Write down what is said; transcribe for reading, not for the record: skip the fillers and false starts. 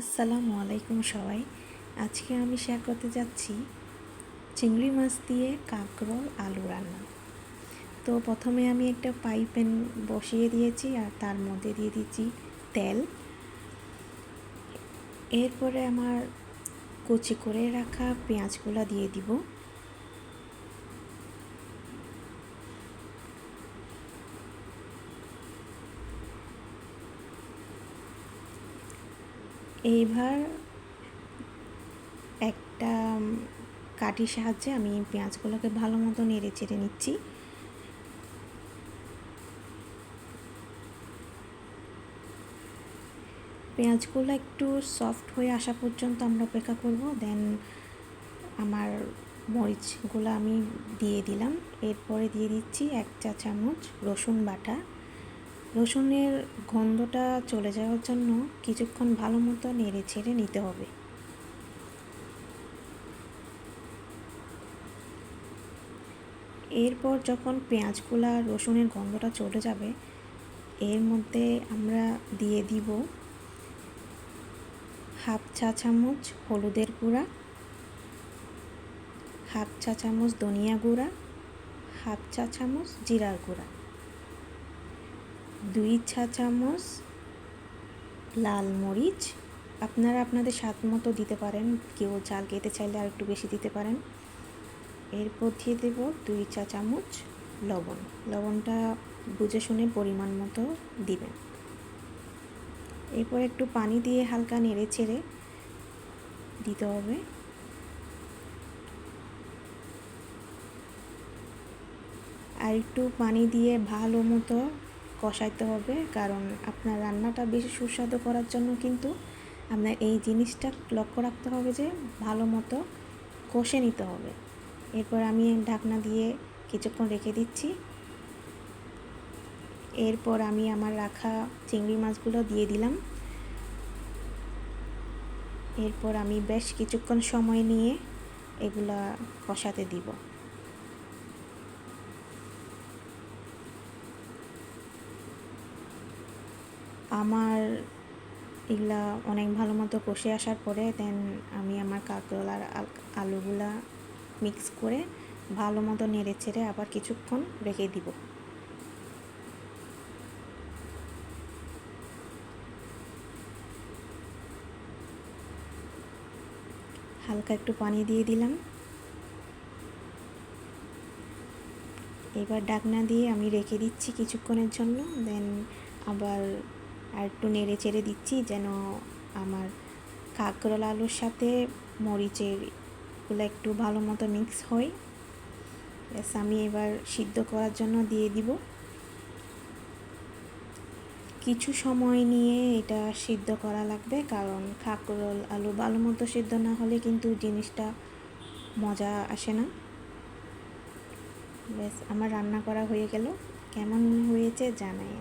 আসসালামু আলাইকুম সবাই। আজকে আমি শেয়ার করতে যাচ্ছি চিংড়ি মাছ দিয়ে কাঁকরোল আলু রান্না। তো প্রথমে আমি একটা ফ্রাই প্যান বসিয়ে দিয়েছি আর তার মধ্যে দিয়ে দিচ্ছি তেল। এরপরে আমার কুচি করে রাখা পেঁয়াজগুলো দিয়ে দিব। এইবার একটা কাঠির সাহায্যে আমি পেঁয়াজগুলোকে ভালো মতো নেড়ে চেড়ে নিচ্ছি। পেঁয়াজগুলো একটু সফট হয়ে আসা পর্যন্ত আমরা অপেক্ষা করব। দেন আমার মরিচগুলো আমি দিয়ে দিলাম। এরপরে দিয়ে দিচ্ছি 1 চা চামচ রসুন বাটা। রসুনের গন্ধটা চলে যাওয়ার জন্য কিছুক্ষণ ভালো মতো নেড়ে ছেড়ে নিতে হবে। এরপর যখন পেঁয়াজগুলা রসুনের গন্ধটা চলে যাবে, এর মধ্যে আমরা দিয়ে দিব 1/2 চা চামচ হলুদের গুঁড়া, 1/2 চা চামচ ধনিয়া গুঁড়া, 1/2 চা চামচ জিরার গুঁড়া, 2 চা চামচ লাল মরিচ। আপনারা আপনাদের স্বাদ মতো দিতে পারেন, কেউ ঝাল খেতে চাইলে আর একটু বেশি দিতে পারেন। এরপর দিয়ে দেব 2 চা চামচ লবণ। লবণটা বুঝে শুনে পরিমাণ মতো দিবেন। এরপর একটু পানি দিয়ে হালকা নেড়ে ছেড়ে দিতে হবে। আর একটু পানি দিয়ে ভালো মতো কষাইতে হবে, কারণ আপনার রান্নাটা বেশি সুস্বাদু করার জন্য কিন্তু আপনার এই জিনিসটা লক্ষ্য রাখতে হবে যে ভালো মতো কষে নিতে হবে। এরপর আমি ঢাকনা দিয়ে কিছুক্ষণ রেখে দিচ্ছি। এরপর আমি আমার রাখা চিংড়ি মাছগুলো দিয়ে দিলাম। এরপর আমি বেশ কিছুক্ষণ সময় নিয়ে এগুলা কষাতে দিব। আমার এগুলা অনেক ভালো মতো কষে আসার পরে দেন আমি আমার কাঁকরোল আর আলুগুলা মিক্স করে ভালো মতো নেড়ে চেড়ে আবার কিছুক্ষণ রেখে দিব। হালকা একটু পানি দিয়ে দিলাম। এবার ঢাকনা দিয়ে আমি রেখে দিচ্ছি কিছুক্ষণের জন্য। দেন আবার আর একটু নেড়ে চেড়ে দিচ্ছি যেন আমার কাঁকরোল আলুর সাথে মরিচের গুলো একটু ভালো মতো মিক্স হয়। ব্যাস আমি এবার সিদ্ধ করার জন্য দিয়ে দিব। কিছু সময় নিয়ে এটা সিদ্ধ করা লাগবে, কারণ কাঁকরোল আলু ভালো মতো সিদ্ধ না হলে কিন্তু জিনিসটা মজা আসে না। ব্যাস আমার রান্না করা হয়ে গেল। কেমন হয়েছে জানাই।